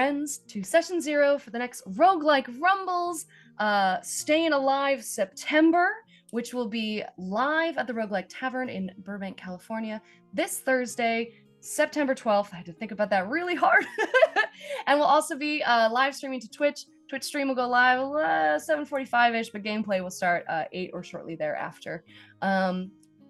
friends to Session 0 for the next Roguelike Rumbles Stayin Alive September, which will be live at the Roguelike Tavern in Burbank, California this Thursday, September 12th. I had to think about that really hard. And we'll also be live streaming to Twitch. Twitch stream will go live 7:45-ish, but gameplay will start 8 or shortly thereafter.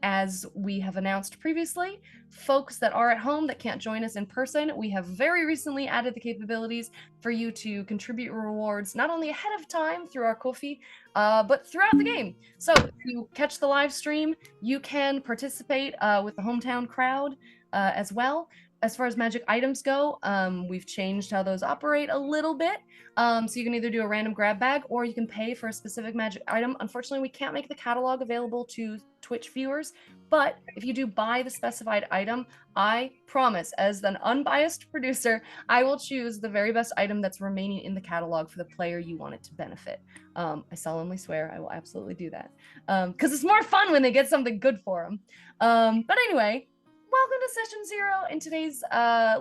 As we have announced previously, folks that are at home that can't join us in person, we have very recently added the capabilities for you to contribute rewards, not only ahead of time through our Ko-fi, but throughout the game. So if you catch the live stream, you can participate with the hometown crowd as well. As far as magic items go, we've changed how those operate a little bit. So you can either do a random grab bag or you can pay for a specific magic item. Unfortunately, we can't make the catalog available to Twitch viewers, but if you do buy the specified item, I promise, as an unbiased producer, I will choose the very best item that's remaining in the catalog for the player you want it to benefit. I solemnly swear I will absolutely do that. Because it's more fun when they get something good for them. But anyway, welcome to Session 0. In today's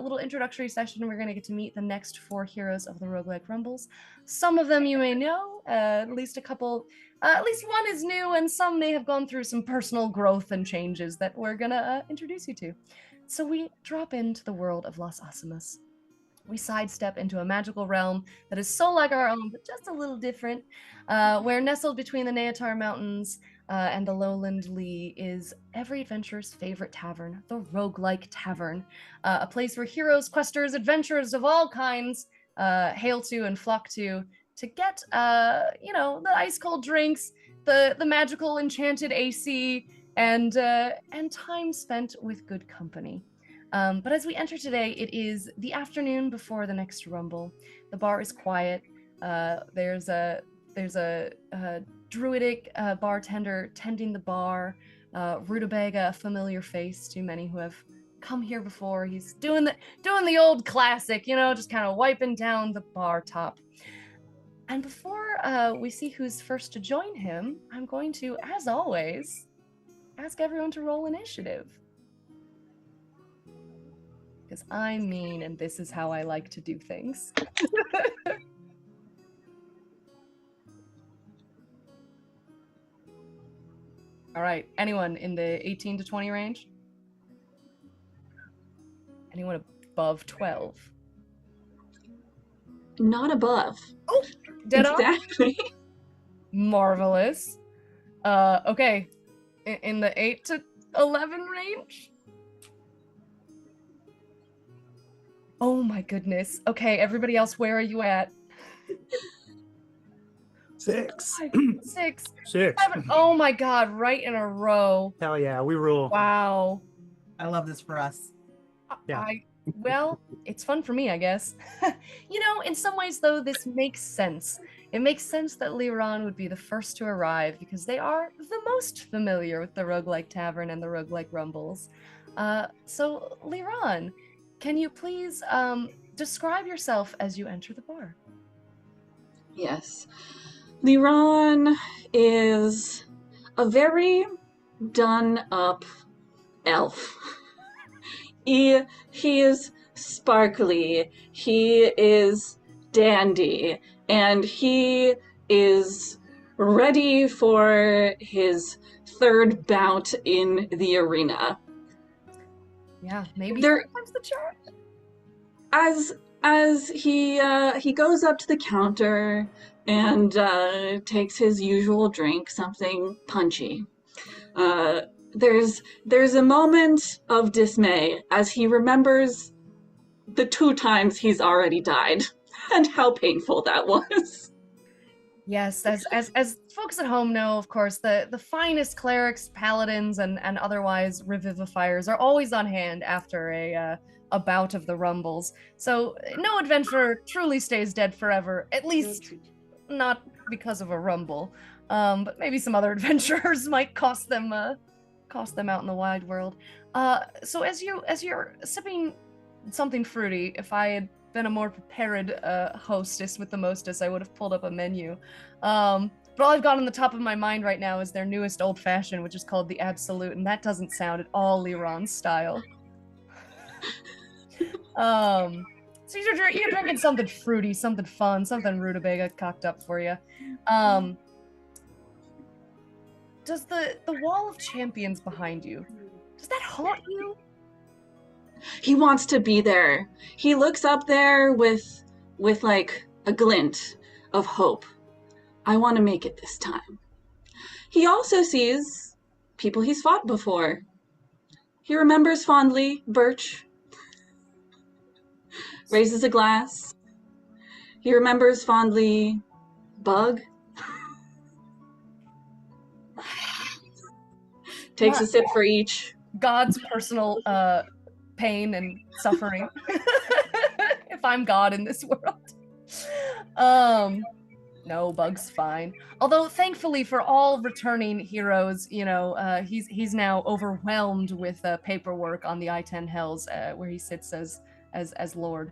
little introductory session, we're going to get to meet the next 4 heroes of the Roguelike Rumbles. Some of them you may know, at least a couple, at least one is new, and some may have gone through some personal growth and changes that we're going to introduce you to. So we drop into the world of Las Asimas. We sidestep into a magical realm that is so like our own, but just a little different, where nestled between the Neatar Mountains and the Lowland Lee is every adventurer's favorite tavern, the Roguelike Tavern, a place where heroes, questers, adventurers of all kinds hail to and flock to get, the ice-cold drinks, the magical enchanted AC, and time spent with good company. But as we enter today, it is the afternoon before the next rumble. The bar is quiet. There's a druidic bartender tending the bar. Rutabaga, a familiar face to many who have come here before. He's doing the old classic, just kind of wiping down the bar top. And before we see who's first to join him, I'm going to, as always, ask everyone to roll initiative. Because I'm mean, and this is how I like to do things. All right, anyone in the 18 to 20 range? Anyone above 12? Not above. Oh, dead on? Exactly. Marvelous. Okay, in the 8 to 11 range? Oh my goodness. Okay, everybody else, where are you at? 6. 6. 6. 7. Oh my god, right in a row. Hell yeah, we rule. Wow. I love this for us. Yeah. Well, it's fun for me, I guess. In some ways, though, this makes sense. It makes sense that Lyran would be the first to arrive because they are the most familiar with the Roguelike Tavern and the Roguelike Rumbles. So, Lyran, can you please describe yourself as you enter the bar? Yes. Lyran is a very done-up elf. He is sparkly, he is dandy, and he is ready for his third bout in the arena. Yeah, maybe There- sometimes the chart. As he goes up to the counter and takes his usual drink, something punchy. There's a moment of dismay as he remembers the 2 times he's already died and how painful that was. Yes, as folks at home know, of course, the finest clerics, paladins, and otherwise revivifiers are always on hand after a bout of the rumbles. So no adventurer truly stays dead forever, at least not because of a rumble. But maybe some other adventurers might cost them out in the wide world. So as you're sipping something fruity, if I had been a more prepared hostess with the mostess, I would have pulled up a menu. But all I've got on the top of my mind right now is their newest old fashioned, which is called the Absolute, and that doesn't sound at all Lyran's style. So you're drinking something fruity, something fun, something rutabaga cocked up for you. Does the wall of champions behind you, does that haunt you? He wants to be there. He looks up there with like a glint of hope. I want to make it this time. He also sees people he's fought before. He remembers fondly Birch. Raises a glass. He remembers fondly Bug. Takes a sip for each. God's personal pain and suffering. If I'm God in this world. No, Bug's fine. Although, thankfully, for all returning heroes, you know, he's now overwhelmed with paperwork on the I-10 Hells, where he sits as Lord.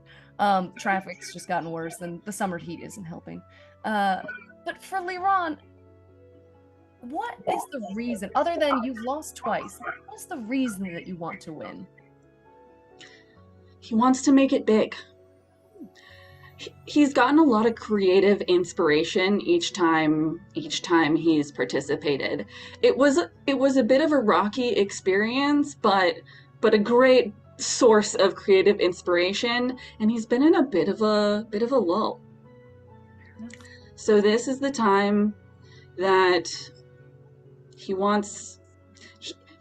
Traffic's just gotten worse, and the summer heat isn't helping. But for Lyran, what is the reason, other than you've lost twice, what is the reason that you want to win? He wants to make it big. He's gotten a lot of creative inspiration each time he's participated. It was a bit of a rocky experience, but a great source of creative inspiration, and he's been in a bit of a lull. So this is the time that he wants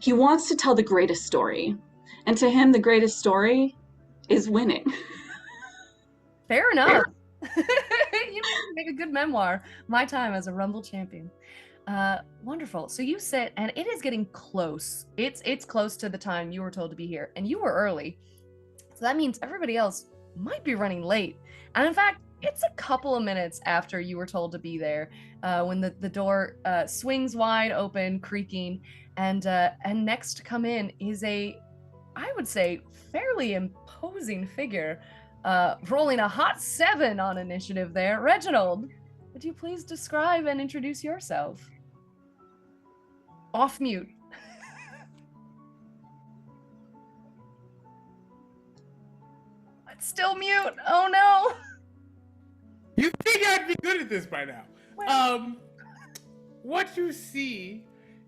to tell the greatest story. And to him, the greatest story is winning. Fair enough. You make a good memoir. My time as a Rumble champion. Wonderful. So you sit, and it is getting close. It's close to the time you were told to be here, and you were early. So that means everybody else might be running late. And in fact, it's a couple of minutes after you were told to be there when the door swings wide open, creaking, and next to come in is I would say, fairly imposing figure, rolling a hot 7 on initiative there. Reginald, would you please describe and introduce yourself? Off mute. It's still mute. Oh no. You think I'd be good at this by now? Well, What you see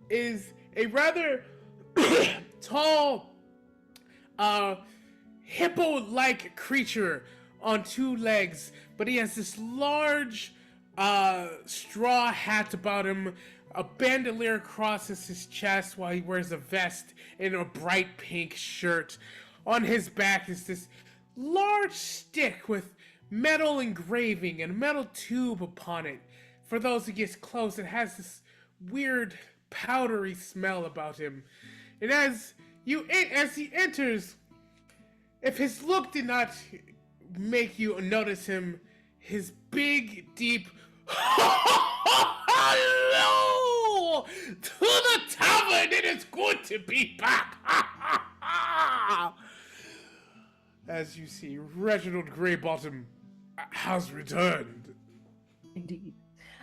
is a rather tall, hippo-like creature on 2 legs, but he has this large straw hat about him. A bandolier crosses his chest while he wears a vest and a bright pink shirt. On his back is this large stick with metal engraving and a metal tube upon it. For those who get close, it has this weird powdery smell about him. And as he enters, if his look did not make you notice him, his big, deep hello to the tavern. It is good to be back. As you see, Reginald Greybottom has returned. indeed.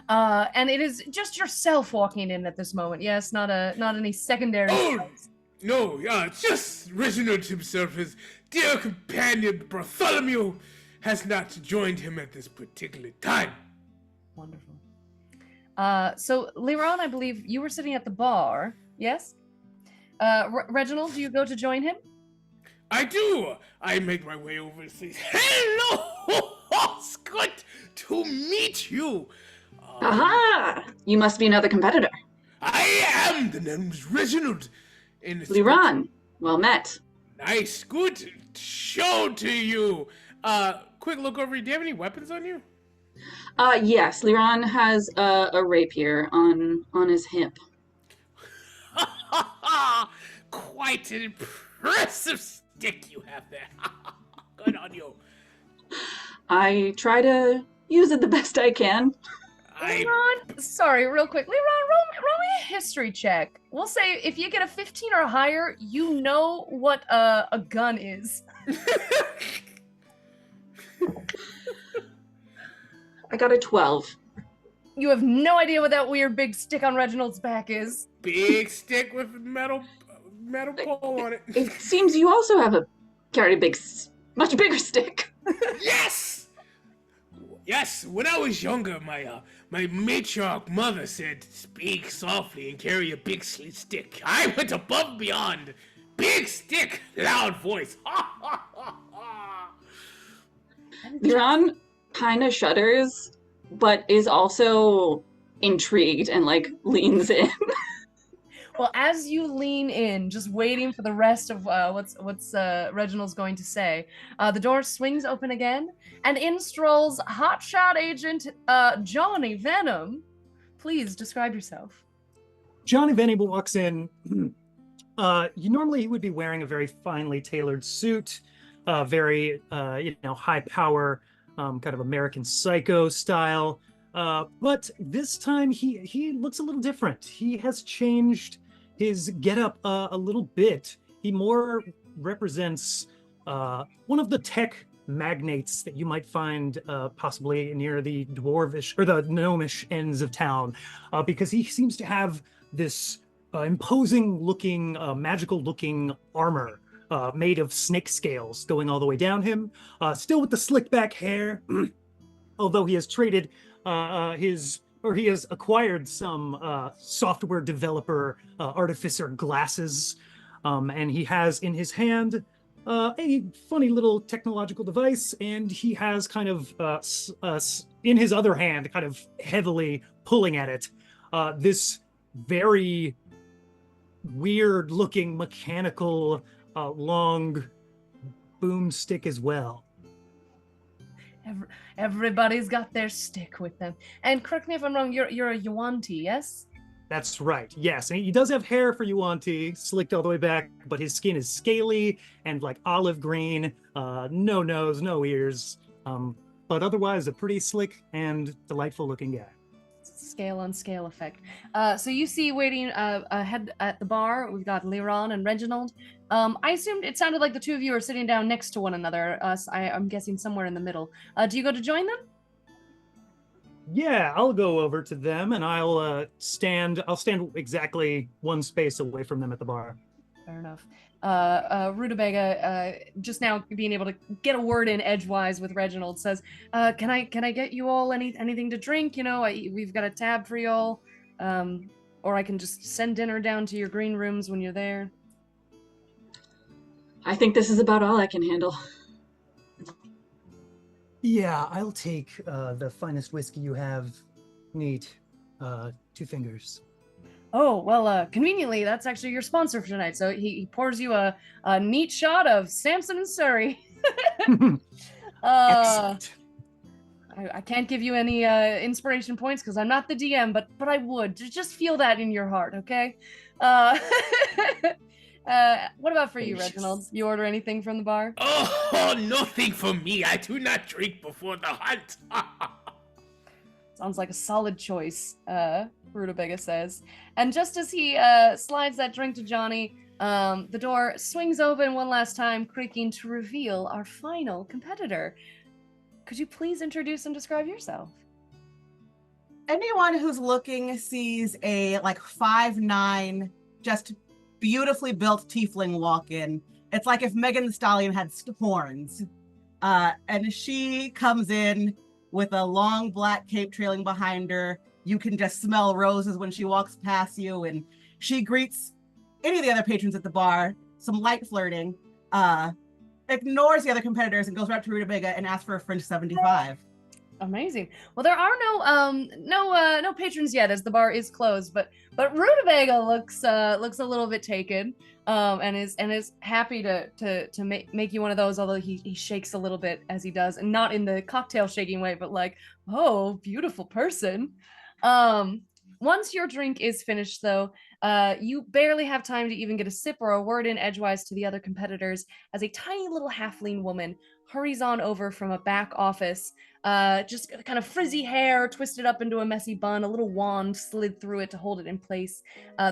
And it is just yourself walking in at this moment. Yes, not any secondary. Oh, no, it's just Reginald himself. His dear companion Bartholomew has not joined him at this particular time. Wonderful. So Lyran, I believe you were sitting at the bar. Yes. Reginald, do you go to join him? I do. I make my way over and say, hello, it's good to meet you. Aha! You must be another competitor. I am. The name's Reginald. And it's Lyran, well met. nice, good show to you. Quick look over. Do you have any weapons on you? Yes, Lyran has a rapier on his hip. Quite an impressive stick you have there. Good on you. I try to use it the best I can. Lyran, sorry, real quick. Lyran, roll me a history check. We'll say if you get a 15 or higher, you know what a gun is. I got a 12. You have no idea what that weird big stick on Reginald's back is. Big stick with metal pole on it. It seems you also have carried a much bigger stick. Yes! Yes, when I was younger, my matriarch mother said, speak softly and carry a big stick. I went above and beyond. Big stick, loud voice. Ha ha ha ha. Lyran kind of shudders, but is also intrigued and like leans in. Well, as you lean in, just waiting for the rest of what's Reginald's going to say, the door swings open again, and in strolls hotshot agent Jawny Venom. Please describe yourself. Johnny Venom walks in. Normally he would be wearing a very finely tailored suit, very high power, kind of American Psycho style. But this time he looks a little different. He has changed his getup a little bit. He more represents one of the tech magnates that you might find possibly near the dwarvish or the gnomish ends of town, because he seems to have this imposing looking, magical looking armor made of snake scales going all the way down him, still with the slick back hair, although he has traded he has acquired some software developer artificer glasses, and he has in his hand a funny little technological device, and he has kind of in his other hand, kind of heavily pulling at it, this very weird looking mechanical long boomstick as well. Everybody's got their stick with them. And correct me if I'm wrong, you're a Yuan-Ti, yes? That's right, yes. And he does have hair for Yuan-Ti, slicked all the way back, but his skin is scaly and like olive green, no nose, no ears, but otherwise a pretty slick and delightful looking guy. Scale on scale effect. So you see waiting ahead at the bar, we've got Lyran and Reginald. I assumed it sounded like the two of you are sitting down next to one another. I'm guessing somewhere in the middle. Do you go to join them? Yeah, I'll go over to them and I'll stand exactly one space away from them at the bar. Fair enough. Rutabaga, just now being able to get a word in edgewise with Reginald, says, can I get you all anything to drink? You know, we've got a tab for y'all. Or I can just send dinner down to your green rooms when you're there. I think this is about all I can handle. Yeah, I'll take the finest whiskey you have. Neat. 2 fingers. Oh, well, conveniently, that's actually your sponsor for tonight. So he pours you a neat shot of Samson and Surrey. Excellent. I can't give you any inspiration points because I'm not the DM, but I would. Just feel that in your heart, okay? What about for you, Reginald? You order anything from the bar? Oh, nothing for me. I do not drink before the hunt. Sounds like a solid choice, Rutabaga says. And just as he slides that drink to Jawny, the door swings open one last time, creaking to reveal our final competitor. Could you please introduce and describe yourself? Anyone who's looking sees a 5'9", just beautifully built tiefling walk in. It's like if Megan Thee Stallion had horns. And she comes in with a long black cape trailing behind her. You can just smell roses when she walks past you, and she greets any of the other patrons at the bar, some light flirting, ignores the other competitors and goes right to Rutabaga and asks for a French 75. Amazing. Well, there are no patrons yet, as the bar is closed. But Rutabaga looks a little bit taken, and is happy to make you one of those. Although he shakes a little bit as he does, and not in the cocktail shaking way, but like, oh, beautiful person. Once your drink is finished, though, you barely have time to even get a sip or a word in edgewise to the other competitors, as a tiny little halfling woman hurries on over from a back office, just kind of frizzy hair twisted up into a messy bun, a little wand slid through it to hold it in place.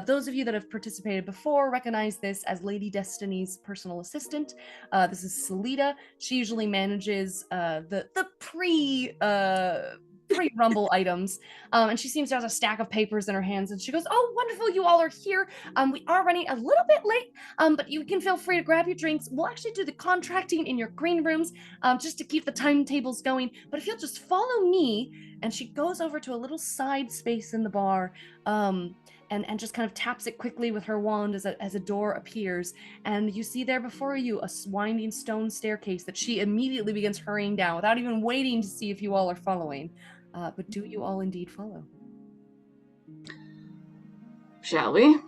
Those of you that have participated before recognize this as Lady Destiny's personal assistant. This is Salida. She usually manages the pre-rumble items. And she seems to have a stack of papers in her hands, and she goes, "Oh, wonderful, you all are here. We are running a little bit late, but you can feel free to grab your drinks. We'll actually do the contracting in your green rooms, just to keep the timetables going. But if you'll just follow me," and she goes over to a little side space in the bar, and just kind of taps it quickly with her wand as a door appears, and you see there before you a winding stone staircase that she immediately begins hurrying down without even waiting to see if you all are following. But do you all indeed follow? Shall we?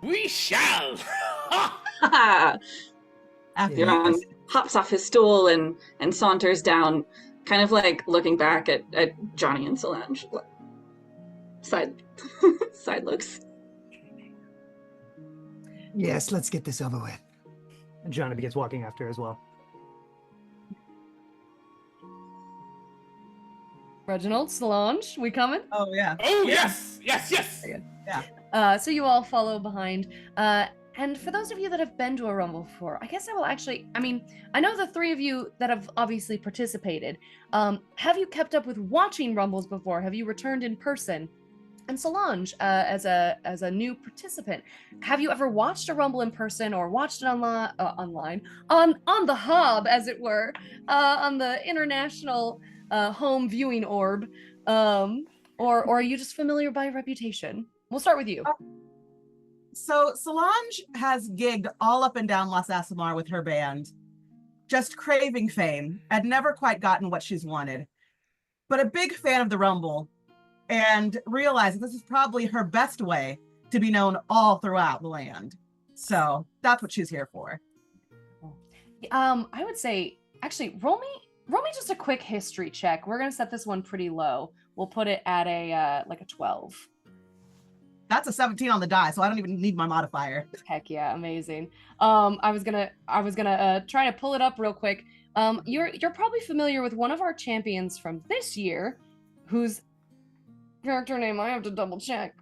We shall! Lyran hops off his stool and saunters down, kind of like looking back at Jawny and Solange. Side looks. Yes, let's get this over with. And Jawny begins walking after as well. Reginald, Solange, we coming? Oh, yeah. Oh, yes! Yes, yes! Yeah. So you all follow behind. And for those of you that have been to a Rumble before, I guess I will actually, I know the three of you that have obviously participated. Have you kept up with watching Rumbles before? Have you returned in person? And Solange, as a new participant, have you ever watched a Rumble in person or watched it online, on the hub, as it were, on the international home viewing orb, or are you just familiar by reputation? We'll start with you. So Solange has gigged all up and down Los Asimar with her band, just craving fame and never quite gotten what she's wanted. But a big fan of the Rumble, and realizes this is probably her best way to be known all throughout the land. So that's what she's here for. I would say, actually, roll me just a quick history check. We're gonna set this one pretty low. We'll put it at a 12. That's a 17 on the die, so I don't even need my modifier. Heck yeah, amazing. I was gonna try to pull it up real quick. You're probably familiar with one of our champions from this year, whose character name I have to double check.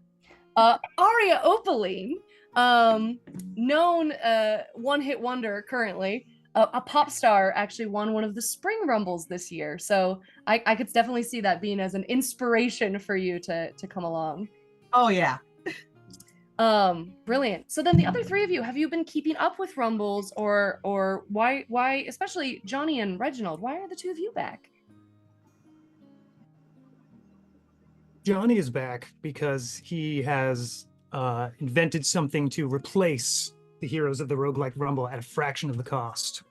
Aria Opaline, known one-hit wonder currently. A pop star actually won one of the spring rumbles this year, so I could definitely see that being as an inspiration for you to come along. Oh yeah. Brilliant. So then the other three of you, have you been keeping up with rumbles, or why especially Jawny and Reginald, why are the two of you back? Jawny is back because he has invented something to replace the heroes of the Roguelike Rumble at a fraction of the cost.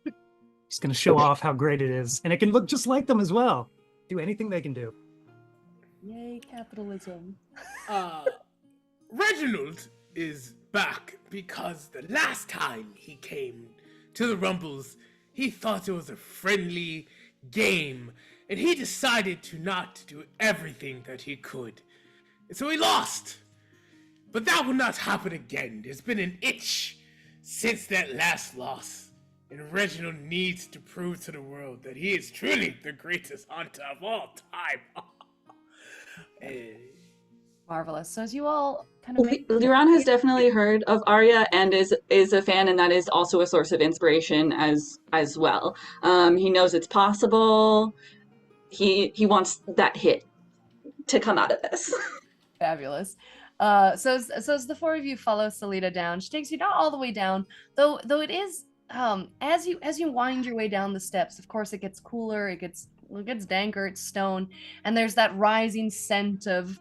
He's going to show off how great it is, and it can look just like them as well. Do anything they can do. Yay, capitalism. Reginald is back because the last time he came to the Rumbles, he thought it was a friendly game, and he decided to not do everything that he could. And so he lost. But that will not happen again. There's been an itch since that last loss. And Reginald needs to prove to the world that he is truly the greatest hunter of all time. Marvelous. So as you all kind of Lyran has definitely heard of Arya and is a fan, and that is also a source of inspiration as well. He knows it's possible. He wants that hit to come out of this. Fabulous. So as the four of you follow Salida down, she takes you not all the way down, though it is as you wind your way down the steps, of course it gets cooler, it gets danker, it's stone, and there's that rising scent of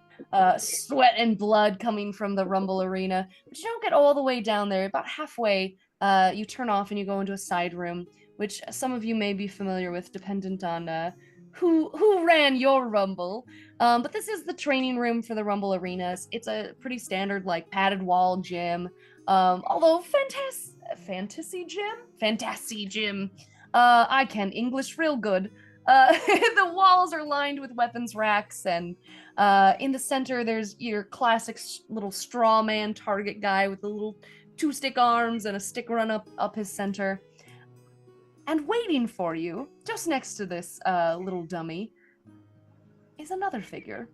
sweat and blood coming from the Rumble arena. But you don't get all the way down there. About halfway, you turn off and you go into a side room, which some of you may be familiar with, dependent on who ran your Rumble. But this is the training room for the Rumble arenas. It's a pretty standard, like, padded wall gym. Although fantasy gym. I can English real good. The walls are lined with weapons racks, and in the center there's your classic little straw man target guy with the little 2-stick arms and a stick run up his center. And waiting for you, just next to this little dummy, is another figure.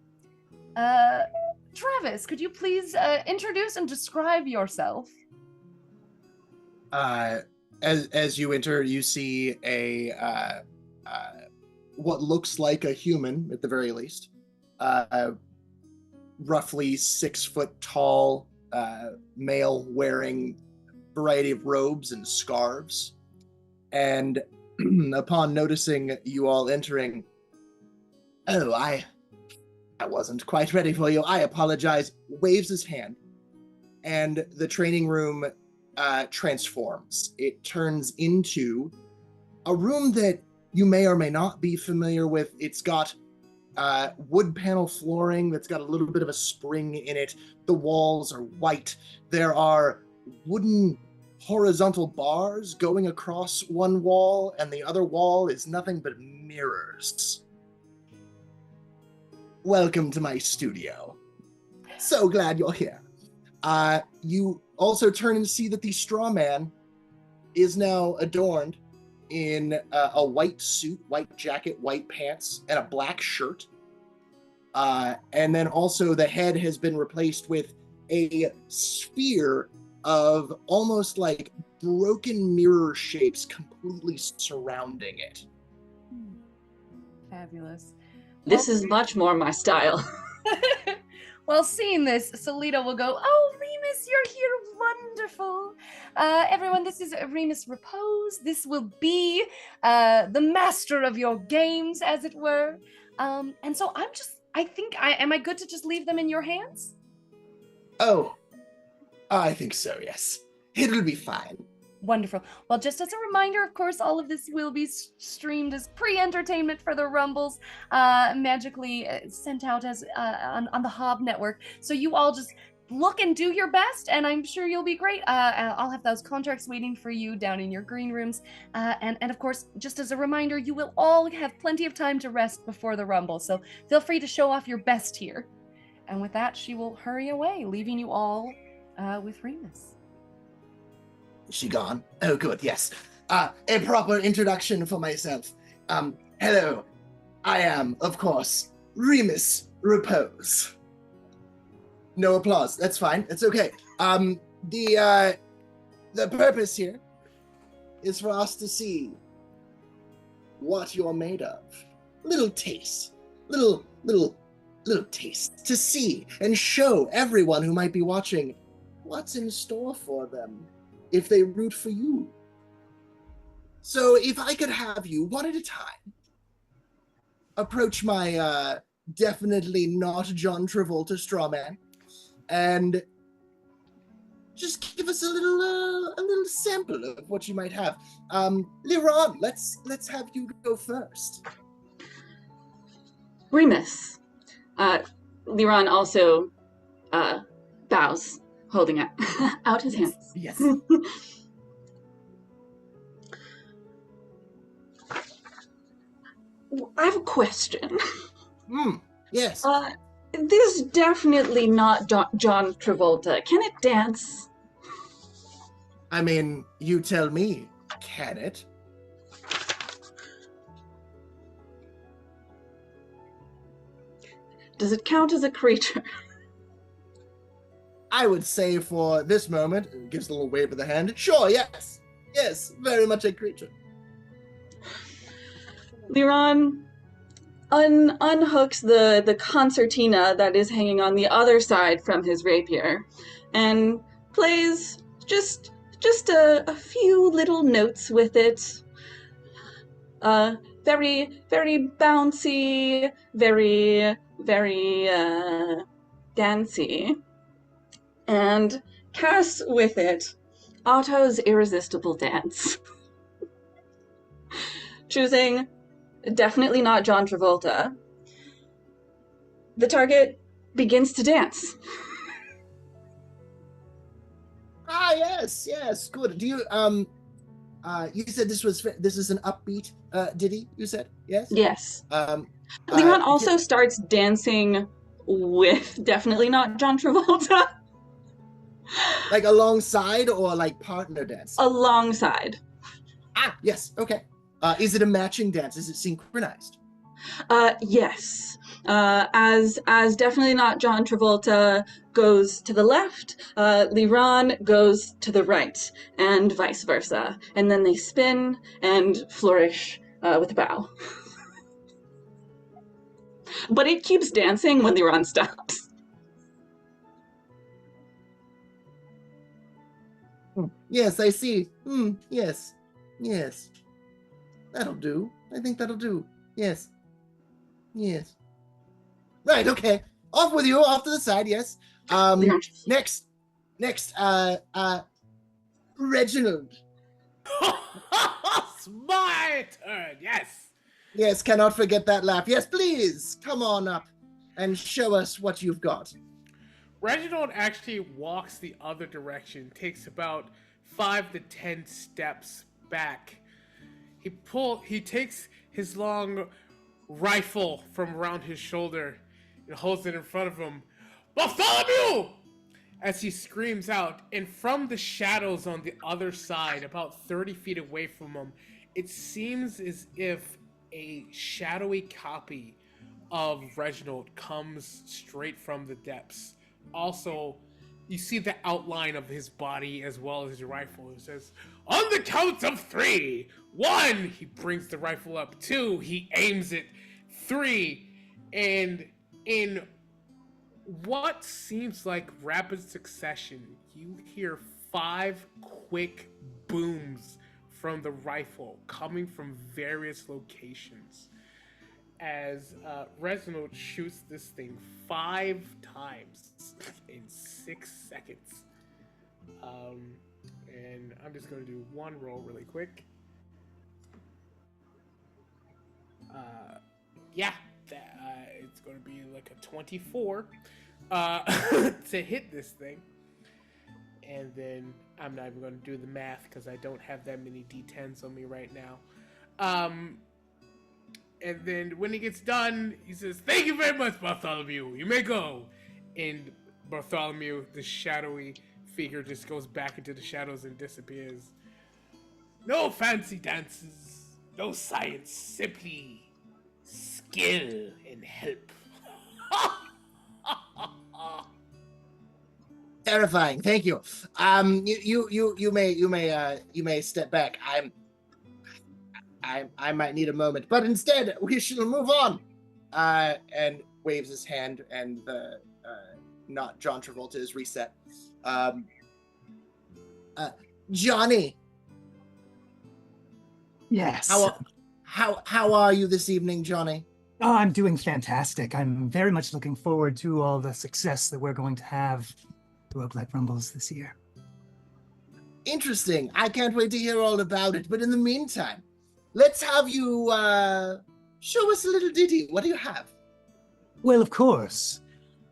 Travis, could you please introduce and describe yourself? As you enter, you see a what looks like a human, at the very least. Roughly 6 foot tall male wearing a variety of robes and scarves. And upon noticing you all entering, "Oh, I wasn't quite ready for you. I apologize," waves his hand. And the training room transforms. It turns into a room that you may or may not be familiar with. It's got wood panel flooring that's got a little bit of a spring in it. The walls are white. There are wooden horizontal bars going across one wall, and the other wall is nothing but mirrors. Welcome to my studio. So glad you're here. You also turn and see that the straw man is now adorned in a white suit, white jacket, white pants, and a black shirt. And then also the head has been replaced with a sphere of almost like broken mirror shapes completely surrounding it. Fabulous. This is much more my style. Well, seeing this, Solita will go, "Oh, Remus, you're here. Wonderful. Everyone, this is Remus Repose. This will be the master of your games, as it were. And so am I good to just leave them in your hands?" Oh, I think so, yes. It'll be fine. Wonderful. Well, just as a reminder, of course, all of this will be streamed as pre-entertainment for the Rumbles, magically sent out as on the Hob Network. So you all just look and do your best, and I'm sure you'll be great. I'll have those contracts waiting for you down in your green rooms. And of course, just as a reminder, you will all have plenty of time to rest before the Rumble, so feel free to show off your best here. And with that, she will hurry away, leaving you all with Remus. Is she gone? Oh, good, yes. A proper introduction for myself. Hello. I am, of course, Remus Repose. No applause. That's fine. It's okay. The purpose here is for us to see what you're made of. Little taste. Little taste. To see and show everyone who might be watching what's in store for them if they root for you. So if I could have you, one at a time, approach my definitely not John Travolta straw man, and just give us a little sample of what you might have. Lyran, let's have you go first. Remus. Lyran also bows, holding out his hands. Yes. I have a question. Yes. This is definitely not John Travolta. Can it dance? I mean, you tell me, can it? Does it count as a creature? I would say for this moment, gives a little wave of the hand, sure, yes. Yes, very much a creature. Lyran unhooks the concertina that is hanging on the other side from his rapier and plays just a few little notes with it. Very, very bouncy, very, very dancey. And casts with it Otto's Irresistible Dance. Choosing definitely not John Travolta. The target begins to dance. Yes, good. Do you you said this is an upbeat ditty, you said? Yes? Yes. Lyran also starts dancing with definitely not John Travolta. Like alongside or like partner dance? Alongside. Yes, okay. Is it a matching dance? Is it synchronized? Yes. As definitely not John Travolta goes to the left, Lyran goes to the right, and vice versa. And then they spin and flourish with a bow. But it keeps dancing when the run stops. Yes, I see. Yes. Yes. That'll do. I think that'll do. Yes. Yes. Right, okay. Off with you, off to the side, yes. Next, Reginald. It's my turn, yes. Yes, cannot forget that laugh. Yes, please, come on up and show us what you've got. Reginald actually walks the other direction, takes about 5 to 10 steps back. He takes his long rifle from around his shoulder and holds it in front of him. Bartholomew! As he screams out, and from the shadows on the other side, about 30 feet away from him, it seems as if a shadowy copy of Reginald comes straight from the depths. Also, you see the outline of his body as well as his rifle. It says, on the count of 3. 1, he brings the rifle up. 2, he aims it. 3, and in what seems like rapid succession, you hear 5 quick booms from the rifle coming from various locations as Reginald shoots this thing 5 times in 6 seconds. And I'm just going to do one roll really quick. It's going to be like a 24 to hit this thing. And then I'm not even going to do the math because I don't have that many D10s on me right now. And then when he gets done, he says, thank you very much, Bartholomew. You may go. And Bartholomew, the shadowy figure, just goes back into the shadows and disappears. No fancy dances, no science, simply skill and help. Terrifying. Thank you. You may step back. I might need a moment, but instead we shall move on. And waves his hand, and the not John Travolta is reset. Jawny. Yes. How are you this evening, Jawny? Oh, I'm doing fantastic. I'm very much looking forward to all the success that we're going to have at Roguelike Rumbles this year. Interesting. I can't wait to hear all about it. But in the meantime, let's have you show us a little ditty. What do you have? Well, of course.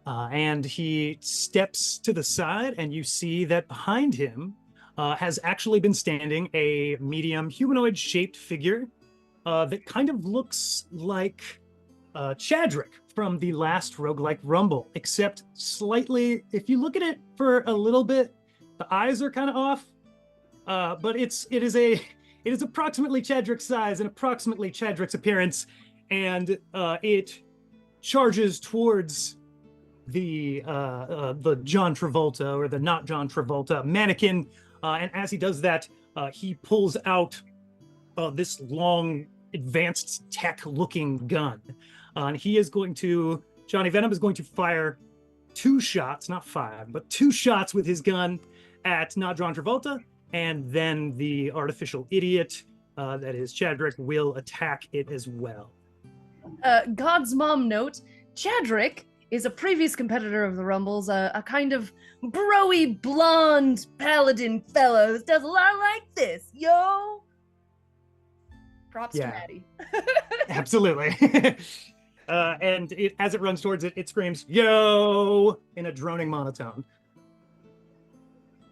And he steps to the side, and you see that behind him has actually been standing a medium humanoid-shaped figure that kind of looks like Chadrick from the last Roguelike Rumble, except slightly, if you look at it for a little bit, the eyes are kind of off, but it is approximately Chadrick's size and approximately Chadrick's appearance, and it charges towards the John Travolta, or the not John Travolta mannequin, and as he does that, he pulls out this long, advanced tech-looking gun. And he is going to, Johnny Venom is going to fire 2 shots, not 5, but 2 shots with his gun at not John Travolta, and then the artificial idiot, that is Chadrick, will attack it as well. God's mom note, Chadrick is a previous competitor of the Rumbles, a kind of bro-y, blonde paladin fellow who does a lot like this, yo! Props to Maddie. Absolutely. And as it runs towards it, it screams, yo, in a droning monotone.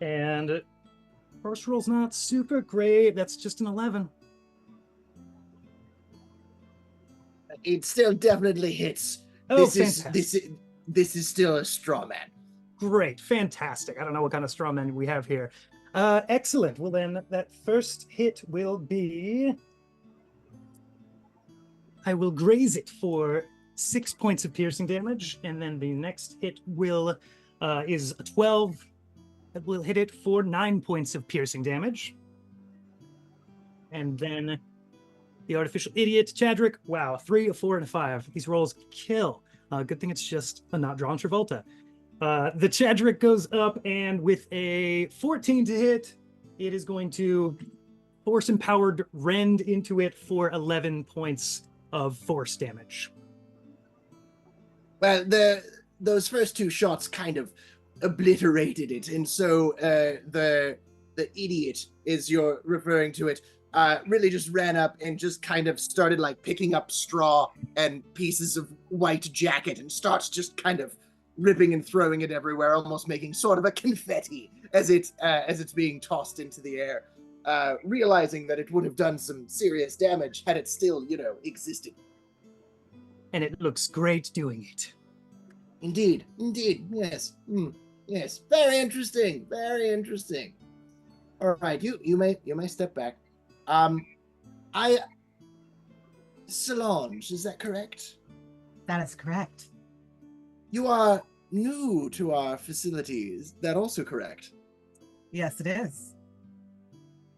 And first roll's not super great. That's just an 11. It still definitely hits. Oh, this is still a straw man. Great, fantastic. I don't know what kind of straw man we have here. Excellent. Well, then that first hit will be... I will graze it for 6 points of piercing damage, and then the next hit is a 12. That will hit it for 9 points of piercing damage. And then The artificial idiot, Chadrick. Wow, 3, a 4, and a 5. These rolls kill. Good thing it's just a not John Travolta. The Chadrick goes up, and with a 14 to hit, it is going to force empowered rend into it for 11 points of force damage. Well, those first 2 shots kind of obliterated it, and so the idiot, as you're referring to it, really just ran up and just kind of started like picking up straw and pieces of white jacket and starts just kind of ripping and throwing it everywhere, almost making sort of a confetti as it's being tossed into the air, realizing that it would have done some serious damage had it still, existed. And it looks great doing it. Indeed, yes. Yes, very interesting. All right, you may step back. Solange, is that correct? That is correct. You are new to our facilities. Is that also correct? Yes, it is.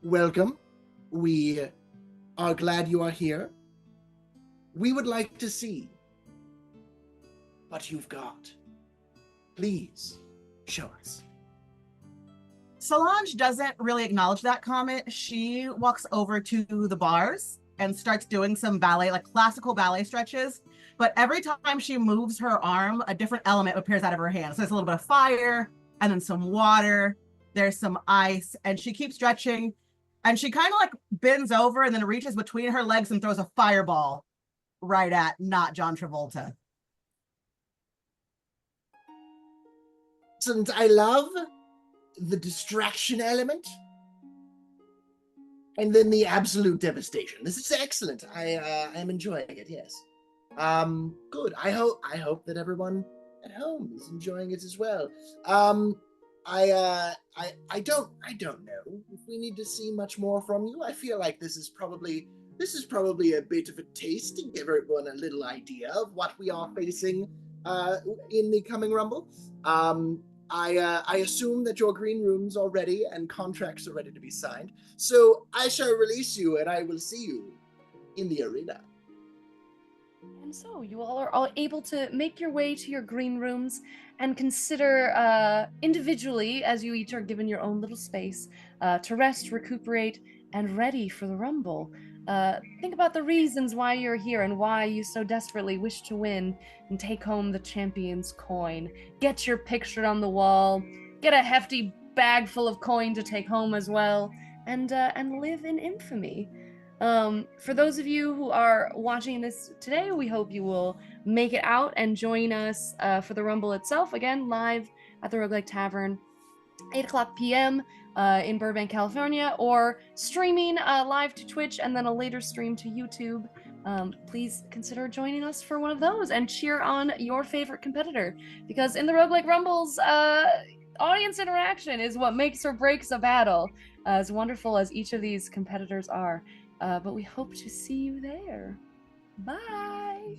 Welcome. We are glad you are here. We would like to see what you've got. Please, show us. Solange doesn't really acknowledge that comment. She walks over to the bars and starts doing some ballet, like classical ballet stretches. But every time she moves her arm, a different element appears out of her hand. So there's a little bit of fire, and then some water. There's some ice, and she keeps stretching. And she kind of like bends over and then reaches between her legs and throws a fireball right at not John Travolta. And I love the distraction element, and then the absolute devastation. This is excellent. I am enjoying it. Yes. Good. I hope that everyone at home is enjoying it as well. I don't know if we need to see much more from you. I feel like this is probably a bit of a taste to give everyone a little idea of what we are facing in the coming Rumble. I assume that your green rooms are ready and contracts are ready to be signed. So I shall release you, and I will see you in the arena. And so you all are all able to make your way to your green rooms and consider individually, as you each are given your own little space, to rest, recuperate, and ready for the Rumble. Think about the reasons why you're here and why you so desperately wish to win and take home the champion's coin. Get your picture on the wall, get a hefty bag full of coin to take home as well, and live in infamy. For those of you who are watching this today, we hope you will make it out and join us for the Rumble itself, again, live at the Roguelike Tavern, 8:00 p.m. In Burbank, California, or streaming live to Twitch and then a later stream to YouTube. Please consider joining us for one of those and cheer on your favorite competitor, because in the Roguelike Rumbles, audience interaction is what makes or breaks a battle, as wonderful as each of these competitors are. But we hope to see you there. Bye!